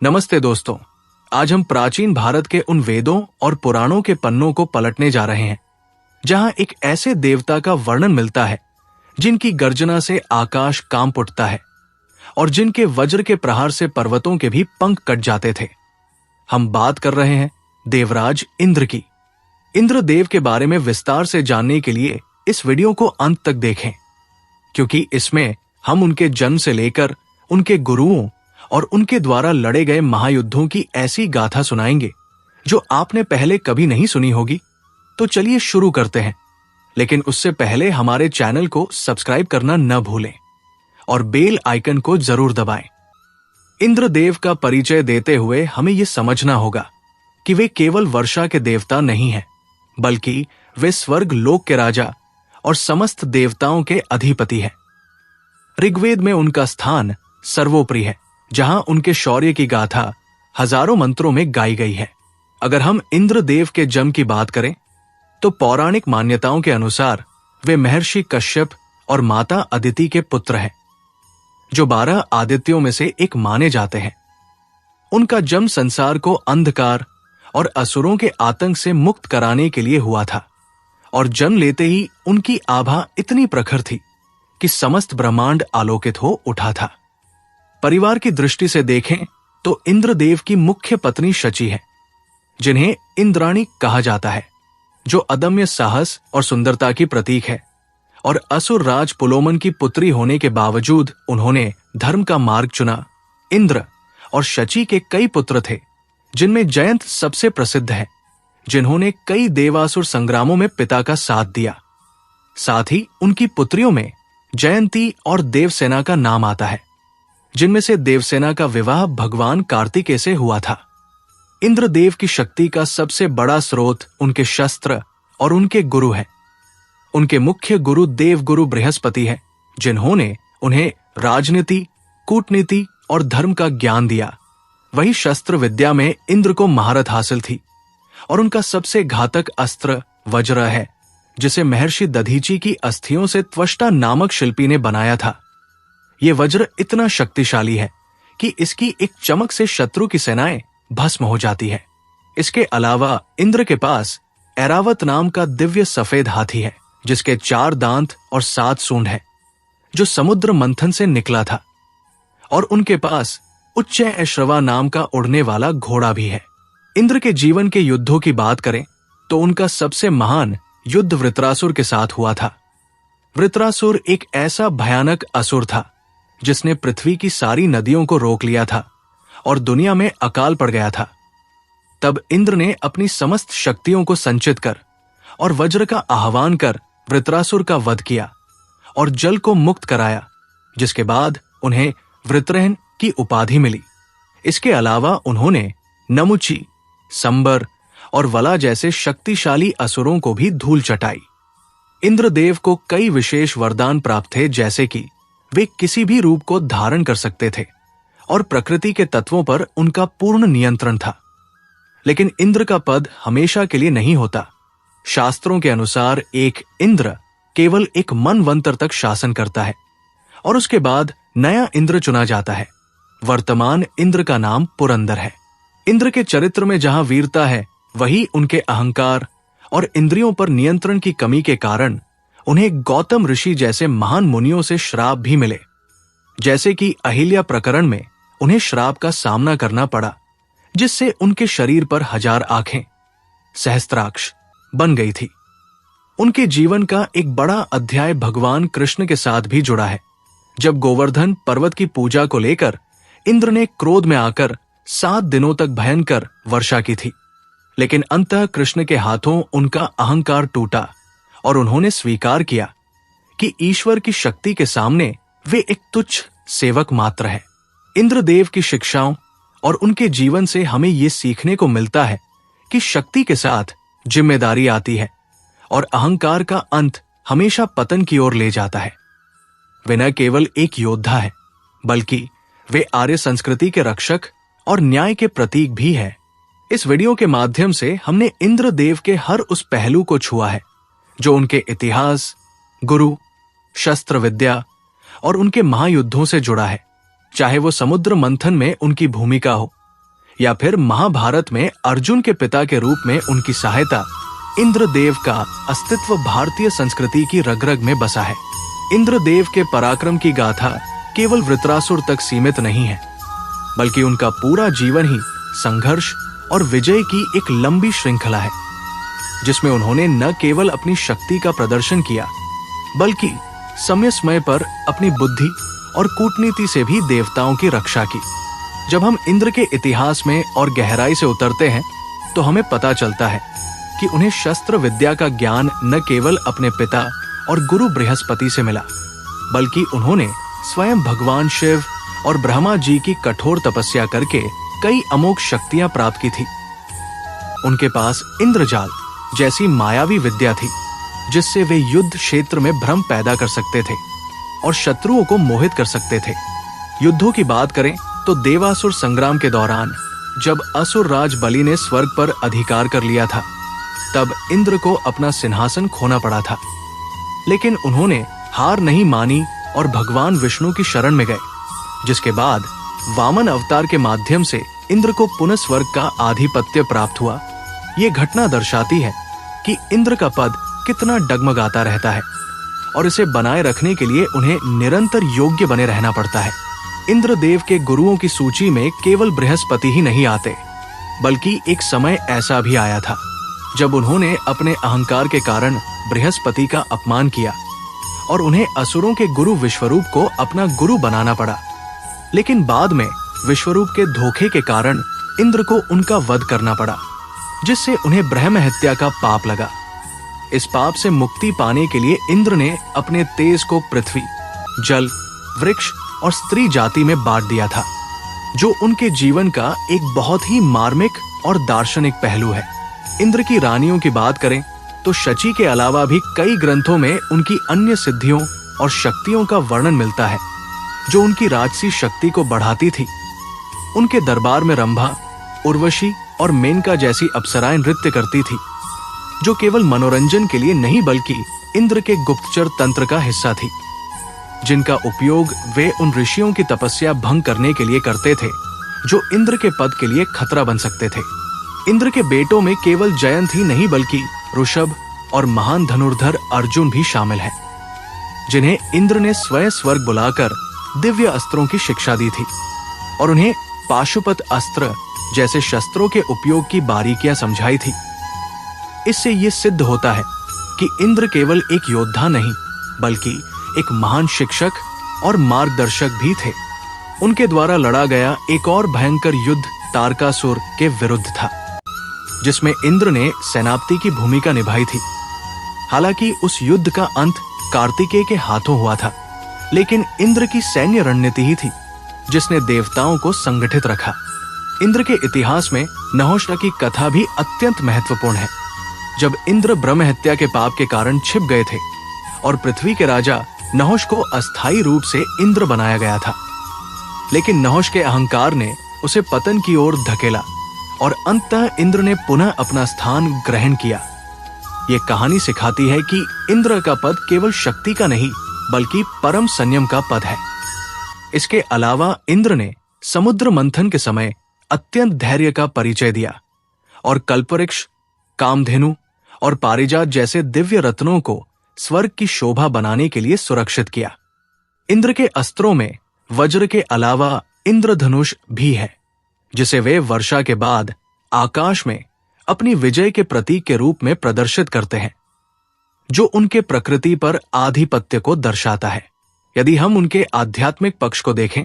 नमस्ते दोस्तों, आज हम प्राचीन भारत के उन वेदों और पुराणों के पन्नों को पलटने जा रहे हैं जहां एक ऐसे देवता का वर्णन मिलता है जिनकी गर्जना से आकाश कांप उठता है और जिनके वज्र के प्रहार से पर्वतों के भी पंख कट जाते थे। हम बात कर रहे हैं देवराज इंद्र की। इंद्रदेव के बारे में विस्तार से जानने के लिए इस वीडियो को अंत तक देखें, क्योंकि इसमें हम उनके जन्म से लेकर उनके गुरुओं और उनके द्वारा लड़े गए महायुद्धों की ऐसी गाथा सुनाएंगे जो आपने पहले कभी नहीं सुनी होगी। तो चलिए शुरू करते हैं, लेकिन उससे पहले हमारे चैनल को सब्सक्राइब करना न भूलें और बेल आइकन को जरूर दबाएं। इंद्रदेव का परिचय देते हुए हमें यह समझना होगा कि वे केवल वर्षा के देवता नहीं हैं, बल्कि वे स्वर्ग लोक के राजा और समस्त देवताओं के अधिपति हैं। ऋग्वेद में उनका स्थान सर्वोपरि है, जहां उनके शौर्य की गाथा हजारों मंत्रों में गाई गई है। अगर हम इंद्रदेव के जन्म की बात करें तो पौराणिक मान्यताओं के अनुसार वे महर्षि कश्यप और माता अदिति के पुत्र हैं, जो 12 आदित्यों में से एक माने जाते हैं। उनका जन्म संसार को अंधकार और असुरों के आतंक से मुक्त कराने के लिए हुआ था, और जन्म लेते ही उनकी आभा इतनी प्रखर थी कि समस्त ब्रह्मांड आलोकित हो उठा था। परिवार की दृष्टि से देखें तो इंद्रदेव की मुख्य पत्नी शची है, जिन्हें इंद्राणी कहा जाता है, जो अदम्य साहस और सुंदरता की प्रतीक है। और असुर राज पुलोमन की पुत्री होने के बावजूद उन्होंने धर्म का मार्ग चुना। इंद्र और शची के कई पुत्र थे, जिनमें जयंत सबसे प्रसिद्ध है, जिन्होंने कई देवासुर संग्रामों में पिता का साथ दिया। साथ ही उनकी पुत्रियों में जयंती और देवसेना का नाम आता है, जिनमें से देवसेना का विवाह भगवान कार्तिकेय से हुआ था। इंद्रदेव की शक्ति का सबसे बड़ा स्रोत उनके शस्त्र और उनके गुरु हैं। उनके मुख्य गुरु देवगुरु बृहस्पति हैं, जिन्होंने उन्हें राजनीति, कूटनीति और धर्म का ज्ञान दिया। वही शस्त्र विद्या में इंद्र को महारत हासिल थी, और उनका सबसे घातक अस्त्र वज्र है, जिसे महर्षि दधीची की अस्थियों से त्वष्टा नामक शिल्पी ने बनाया था। यह वज्र इतना शक्तिशाली है कि इसकी एक चमक से शत्रु की सेनाएं भस्म हो जाती है। इसके अलावा इंद्र के पास ऐरावत नाम का दिव्य सफेद हाथी है, जिसके 4 दांत और 7 सूंड है, जो समुद्र मंथन से निकला था। और उनके पास उच्च ऐश्रवा नाम का उड़ने वाला घोड़ा भी है। इंद्र के जीवन के युद्धों की बात करें तो उनका सबसे महान युद्ध वृत्रासुर के साथ हुआ था। वृत्रासुर एक ऐसा भयानक असुर था जिसने पृथ्वी की सारी नदियों को रोक लिया था और दुनिया में अकाल पड़ गया था। तब इंद्र ने अपनी समस्त शक्तियों को संचित कर और वज्र का आह्वान कर वृत्रासुर का वध किया और जल को मुक्त कराया, जिसके बाद उन्हें वृत्रहन की उपाधि मिली। इसके अलावा उन्होंने नमुची, संबर और वला जैसे शक्तिशाली असुरों को भी धूल चटाई। इंद्रदेव को कई विशेष वरदान प्राप्त थे, जैसे कि वे किसी भी रूप को धारण कर सकते थे और प्रकृति के तत्वों पर उनका पूर्ण नियंत्रण था। लेकिन इंद्र का पद हमेशा के लिए नहीं होता। शास्त्रों के अनुसार एक इंद्र केवल एक मनवंतर तक शासन करता है और उसके बाद नया इंद्र चुना जाता है। वर्तमान इंद्र का नाम पुरंदर है। इंद्र के चरित्र में जहां वीरता है, वही उनके अहंकार और इंद्रियों पर नियंत्रण की कमी के कारण उन्हें गौतम ऋषि जैसे महान मुनियों से श्राप भी मिले। जैसे कि अहिल्या प्रकरण में उन्हें श्राप का सामना करना पड़ा, जिससे उनके शरीर पर 1000 आंखें, सहस्त्राक्ष, बन गई थी। उनके जीवन का एक बड़ा अध्याय भगवान कृष्ण के साथ भी जुड़ा है, जब गोवर्धन पर्वत की पूजा को लेकर इंद्र ने क्रोध में आकर 7 दिनों तक भयंकर वर्षा की थी। लेकिन अंततः कृष्ण के हाथों उनका अहंकार टूटा और उन्होंने स्वीकार किया कि ईश्वर की शक्ति के सामने वे एक तुच्छ सेवक मात्र है। इंद्रदेव की शिक्षाओं और उनके जीवन से हमें यह सीखने को मिलता है कि शक्ति के साथ जिम्मेदारी आती है और अहंकार का अंत हमेशा पतन की ओर ले जाता है। वे न केवल एक योद्धा है, बल्कि वे आर्य संस्कृति के रक्षक और न्याय के प्रतीक भी है। इस वीडियो के माध्यम से हमने इंद्रदेव के हर उस पहलू को छुआ है जो उनके इतिहास, गुरु, शस्त्र विद्या और उनके महायुद्धों से जुड़ा है। चाहे वो समुद्र मंथन में उनकी भूमिका हो या फिर महाभारत में अर्जुन के पिता के रूप में उनकी सहायता, इंद्रदेव का अस्तित्व भारतीय संस्कृति की रग-रग में बसा है। इंद्रदेव के पराक्रम की गाथा केवल वृत्रासुर तक सीमित नहीं है, बल्कि उनका पूरा जीवन ही संघर्ष और विजय की एक लंबी श्रृंखला है, जिसमें उन्होंने न केवल अपनी शक्ति का प्रदर्शन किया, बल्कि समय समय पर अपनी बुद्धि और कूटनीति से भी देवताओं की रक्षा की। जब हम इंद्र के इतिहास में और गहराई से उतरते हैं, तो हमें पता चलता है कि उन्हें शस्त्र विद्या का ज्ञान न केवल अपने पिता और गुरु बृहस्पति से मिला, बल्कि उन्होंने स्वयं भगवान शिव और ब्रह्मा जी की कठोर तपस्या करके कई अमोघ शक्तियां प्राप्त की थी। उनके पास इंद्रजाल जैसी मायावी विद्या थी, जिससे वे युद्ध क्षेत्र में भ्रम पैदा कर सकते थे और शत्रुओं को मोहित कर सकते थे। युद्धों की बात करें तो देवासुर संग्राम के दौरान जब असुर राज बलि ने स्वर्ग पर अधिकार कर लिया था, तब इंद्र को अपना सिंहासन खोना पड़ा था, लेकिन उन्होंने हार नहीं मानी और भगवान विष्णु की शरण में गए, जिसके बाद वामन अवतार के माध्यम से इंद्र को पुनः स्वर्ग का आधिपत्य प्राप्त हुआ। ये घटना दर्शाती है कि इंद्र का पद कितना डगमगाता रहता है और इसे बनाए रखने के लिए उन्हें निरंतर योग्य बने रहना पड़ता है। इंद्रदेव के गुरुओं की सूची में केवल बृहस्पति ही नहीं आते, बल्कि एक समय ऐसा भी आया था जब उन्होंने अपने अहंकार के कारण बृहस्पति का अपमान किया और उन्हें असुरों के गुरु विश्वरूप को अपना गुरु बनाना पड़ा। लेकिन बाद में विश्वरूप के धोखे के कारण इंद्र को उनका वध करना पड़ा, जिससे उन्हें ब्रह्म हत्या का पाप लगा। इस पाप से मुक्ति पाने के लिए इंद्र ने अपने तेज को पृथ्वी, जल, वृक्ष और स्त्री जाति में बांट दिया था, जो उनके जीवन का एक बहुत ही मार्मिक और दार्शनिक पहलू है। इंद्र की रानियों की बात करें तो शची के अलावा भी कई ग्रंथों में उनकी अन्य सिद्धियों और शक्तियों का वर्णन मिलता है, जो उनकी राजसी शक्ति को बढ़ाती थी। उनके दरबार में रंभा, उर्वशी और मेनका जैसी अप्सराएं नृत्य करती थी, जो केवल मनोरंजन के लिए नहीं बल्कि इंद्र के गुप्तचर तंत्र का हिस्सा थी, जिनका उपयोग वे उन ऋषियों की तपस्या भंग करने के लिए करते थे, जो इंद्र के पद के लिए खतरा बन सकते थे। इंद्र के बेटों में केवल जयंत ही नहीं बल्कि ऋषभ और महान धनुर्धर अर्जुन भी शामिल हैं, जिन्हें इंद्र ने स्वयं स्वर्ग बुलाकर दिव्य अस्त्रों की शिक्षा दी थी और उन्हें पाशुपत अस्त्र जैसे शस्त्रों के उपयोग की बारीकियां समझाई थी। इससे ये सिद्ध होता है कि इंद्र केवल एक योद्धा नहीं बल्कि एक महान शिक्षक और मार्गदर्शक भी थे। उनके द्वारा लड़ा गया एक और भयंकर युद्ध तारकासुर के विरुद्ध था, जिसमें इंद्र ने सेनापति की भूमिका निभाई थी। हालांकि उस युद्ध का अंत कार्तिकेय के हाथों हुआ था, लेकिन इंद्र की सैन्य रणनीति ही थी जिसने देवताओं को संगठित रखा। इंद्र के इतिहास में नहुष की कथा भी अत्यंत महत्वपूर्ण है। जब इंद्र ब्रह्म हत्या के पाप के कारण छिप गए थे और पृथ्वी के राजा नहुष को अस्थायी रूप से इंद्र बनाया गया था, लेकिन नहुष के अहंकार ने उसे पतन की ओर धकेला और अंततः इंद्र ने पुनः अपना स्थान ग्रहण किया। ये कहानी सिखाती है कि इंद्र का पद केवल शक्ति का नहीं बल्कि परम संयम का पद है। इसके अलावा इंद्र ने समुद्र मंथन के समय अत्यंत धैर्य का परिचय दिया और कल्पवृक्ष, कामधेनु और पारिजात जैसे दिव्य रत्नों को स्वर्ग की शोभा बनाने के लिए सुरक्षित किया। इंद्र के अस्त्रों में वज्र के अलावा इंद्रधनुष भी है, जिसे वे वर्षा के बाद आकाश में अपनी विजय के प्रतीक के रूप में प्रदर्शित करते हैं, जो उनके प्रकृति पर आधिपत्य को दर्शाता है। यदि हम उनके आध्यात्मिक पक्ष को देखें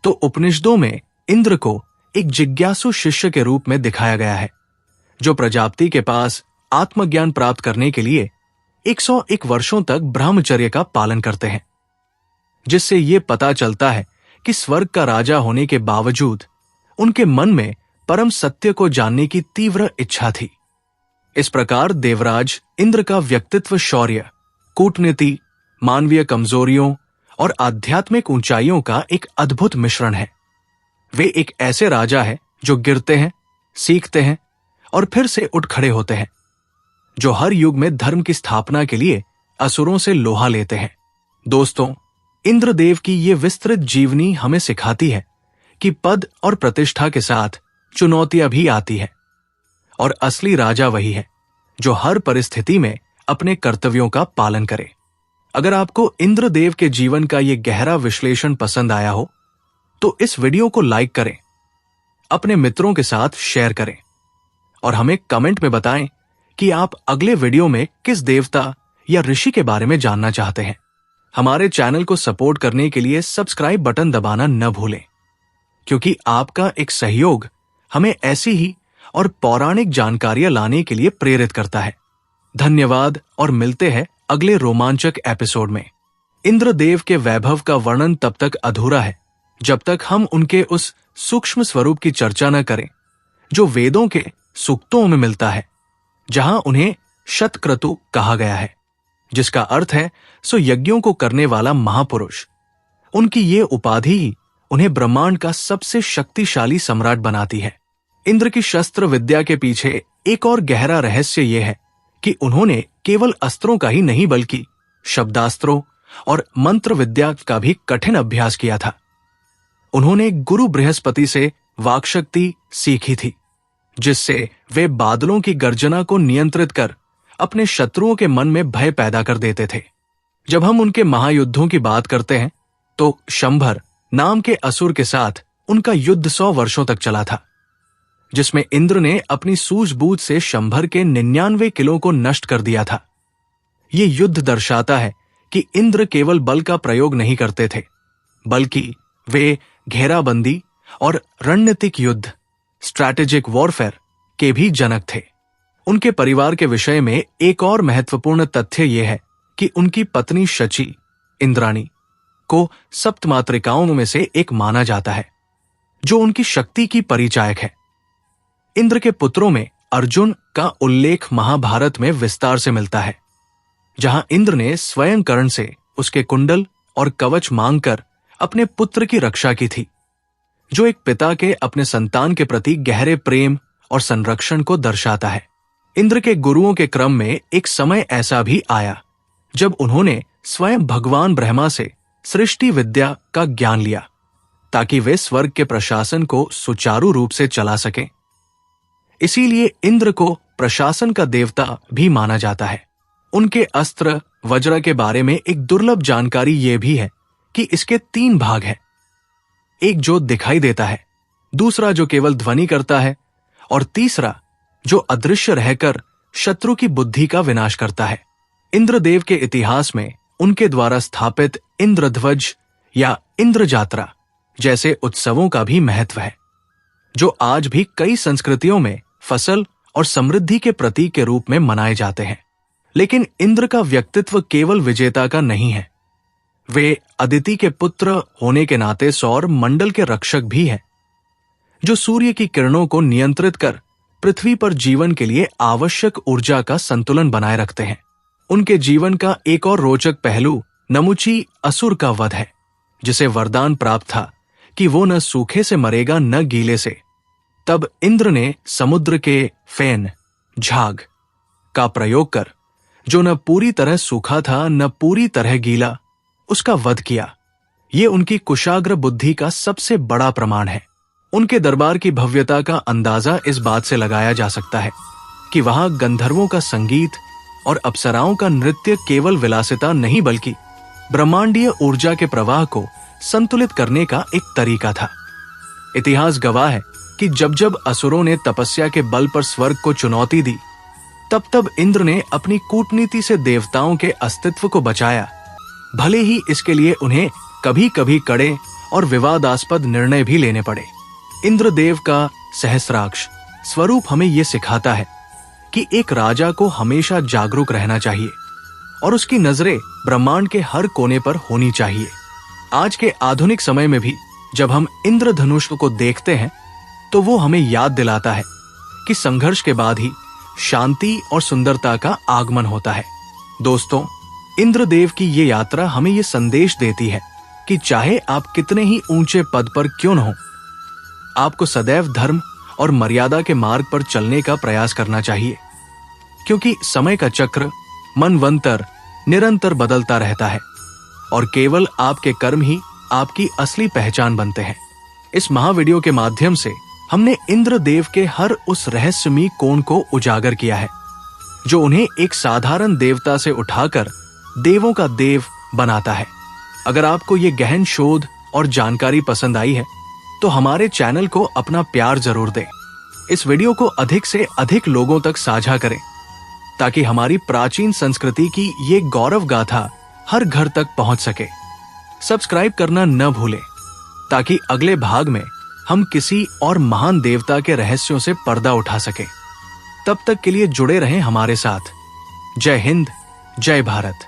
तो उपनिषदों में इंद्र को एक जिज्ञासु शिष्य के रूप में दिखाया गया है, जो प्रजापति के पास आत्मज्ञान प्राप्त करने के लिए 101 वर्षों तक ब्रह्मचर्य का पालन करते हैं, जिससे ये पता चलता है कि स्वर्ग का राजा होने के बावजूद उनके मन में परम सत्य को जानने की तीव्र इच्छा थी। इस प्रकार देवराज इंद्र का व्यक्तित्व शौर्य, कूटनीति, मानवीय कमजोरियों और आध्यात्मिक ऊंचाइयों का एक अद्भुत मिश्रण है। वे एक ऐसे राजा हैं जो गिरते हैं, सीखते हैं और फिर से उठ खड़े होते हैं, जो हर युग में धर्म की स्थापना के लिए असुरों से लोहा लेते हैं। दोस्तों, इंद्रदेव की ये विस्तृत जीवनी हमें सिखाती है कि पद और प्रतिष्ठा के साथ चुनौतियां भी आती है, और असली राजा वही है जो हर परिस्थिति में अपने कर्तव्यों का पालन करे। अगर आपको इंद्रदेव के जीवन का यह गहरा विश्लेषण पसंद आया हो तो इस वीडियो को लाइक करें, अपने मित्रों के साथ शेयर करें और हमें कमेंट में बताएं कि आप अगले वीडियो में किस देवता या ऋषि के बारे में जानना चाहते हैं। हमारे चैनल को सपोर्ट करने के लिए सब्सक्राइब बटन दबाना न भूलें, क्योंकि आपका एक सहयोग हमें ऐसी ही और पौराणिक जानकारियां लाने के लिए प्रेरित करता है। धन्यवाद और मिलते हैं अगले रोमांचक एपिसोड में। इंद्रदेव के वैभव का वर्णन तब तक अधूरा है जब तक हम उनके उस सूक्ष्म स्वरूप की चर्चा न करें जो वेदों के सूक्तों में मिलता है, जहां उन्हें शतक्रतु कहा गया है, जिसका अर्थ है सो यज्ञों को करने वाला महापुरुष। उनकी ये उपाधि ही उन्हें ब्रह्मांड का सबसे शक्तिशाली सम्राट बनाती है। इंद्र की शस्त्र विद्या के पीछे एक और गहरा रहस्य यह है कि उन्होंने केवल अस्त्रों का ही नहीं बल्कि शब्दास्त्रों और मंत्र विद्या का भी कठिन अभ्यास किया था। उन्होंने गुरु बृहस्पति से वाक्शक्ति सीखी थी, जिससे वे बादलों की गर्जना को नियंत्रित कर अपने शत्रुओं के मन में भय पैदा कर देते थे। जब हम उनके महायुद्धों की बात करते हैं तो शंभर नाम के असुर के साथ उनका युद्ध 100 वर्षों तक चला था, जिसमें इंद्र ने अपनी सूझबूझ से शंभर के 99 किलों को नष्ट कर दिया था। ये युद्ध दर्शाता है कि इंद्र केवल बल का प्रयोग नहीं करते थे, बल्कि वे घेराबंदी और रणनीतिक युद्ध स्ट्रैटेजिक वॉरफेयर के भी जनक थे। उनके परिवार के विषय में एक और महत्वपूर्ण तथ्य यह है कि उनकी पत्नी शची, इंद्राणी, को सप्तमातृकाओं में से एक माना जाता है, जो उनकी शक्ति की परिचायक है। इंद्र के पुत्रों में अर्जुन का उल्लेख महाभारत में विस्तार से मिलता है, जहां इंद्र ने स्वयं कर्ण से उसके कुंडल और कवच मांगकर अपने पुत्र की रक्षा की थी, जो एक पिता के अपने संतान के प्रति गहरे प्रेम और संरक्षण को दर्शाता है। इंद्र के गुरुओं के क्रम में एक समय ऐसा भी आया जब उन्होंने स्वयं भगवान ब्रह्मा से सृष्टि विद्या का ज्ञान लिया, ताकि वे स्वर्ग के प्रशासन को सुचारू रूप से चला सकें। इसीलिए इंद्र को प्रशासन का देवता भी माना जाता है। उनके अस्त्र वज्र के बारे में एक दुर्लभ जानकारी यह भी है कि इसके 3 भाग हैं, एक जो दिखाई देता है, दूसरा जो केवल ध्वनि करता है और तीसरा जो अदृश्य रहकर शत्रु की बुद्धि का विनाश करता है। इंद्रदेव के इतिहास में उनके द्वारा स्थापित इंद्रध्वज या इंद्र जात्रा जैसे उत्सवों का भी महत्व है, जो आज भी कई संस्कृतियों में फसल और समृद्धि के प्रतीक के रूप में मनाए जाते हैं। लेकिन इंद्र का व्यक्तित्व केवल विजेता का नहीं है, वे अदिति के पुत्र होने के नाते सौर मंडल के रक्षक भी हैं, जो सूर्य की किरणों को नियंत्रित कर पृथ्वी पर जीवन के लिए आवश्यक ऊर्जा का संतुलन बनाए रखते हैं। उनके जीवन का एक और रोचक पहलू नमुची असुर का वध है, जिसे वरदान प्राप्त था कि वो न सूखे से मरेगा न गीले से। तब इंद्र ने समुद्र के फेन झाग का प्रयोग कर, जो न पूरी तरह सूखा था न पूरी तरह गीला, उसका वध किया। ये उनकी कुशाग्र बुद्धि का सबसे बड़ा प्रमाण है। उनके दरबार की भव्यता का अंदाजा इस बात से लगाया जा सकता है कि वहां गंधर्वों का संगीत और अप्सराओं का नृत्य केवल विलासिता नहीं बल्कि ब्रह्मांडीय ऊर्जा के प्रवाह को संतुलित करने का एक तरीका था। इतिहास गवाह है कि जब जब असुरों ने तपस्या के बल पर स्वर्ग को चुनौती दी, तब तब इंद्र ने अपनी कूटनीति से देवताओं के अस्तित्व को बचाया, भले ही इसके लिए उन्हें कभी कभी कड़े और विवादास्पद निर्णय भी लेने पड़े। इंद्रदेव का सहस्राक्ष स्वरूप हमें यह सिखाता है कि एक राजा को हमेशा जागरूक रहना चाहिए और उसकी नजरें ब्रह्मांड के हर कोने पर होनी चाहिए। आज के आधुनिक समय में भी जब हम इंद्रधनुष को देखते हैं तो वो हमें याद दिलाता है कि संघर्ष के बाद ही शांति और सुंदरता का आगमन होता है। दोस्तों, इंद्रदेव की ये यात्रा हमें ये संदेश देती है कि चाहे आप कितने ही ऊंचे पद पर क्यों न हो, आपको सदैव धर्म और मर्यादा के मार्ग पर चलने का प्रयास करना चाहिए, क्योंकि समय का चक्र मनवंतर निरंतर बदलता रहता है और केवल आपके कर्म ही आपकी असली पहचान बनते हैं। इस महावीडियो के माध्यम से हमने इंद्रदेव के हर उस रहस्यमयी कोण को उजागर किया है जो उन्हें एक साधारण देवता से उठाकर देवों का देव बनाता है। अगर आपको ये गहन शोध और जानकारी पसंद आई है तो हमारे चैनल को अपना प्यार जरूर दें। इस वीडियो को अधिक से अधिक लोगों तक साझा करें ताकि हमारी प्राचीन संस्कृति की ये गौरव गाथा हर घर तक पहुंच सके। सब्सक्राइब करना न भूलें ताकि अगले भाग में हम किसी और महान देवता के रहस्यों से पर्दा उठा सकें। तब तक के लिए जुड़े रहें हमारे साथ। जय हिंद, जय भारत।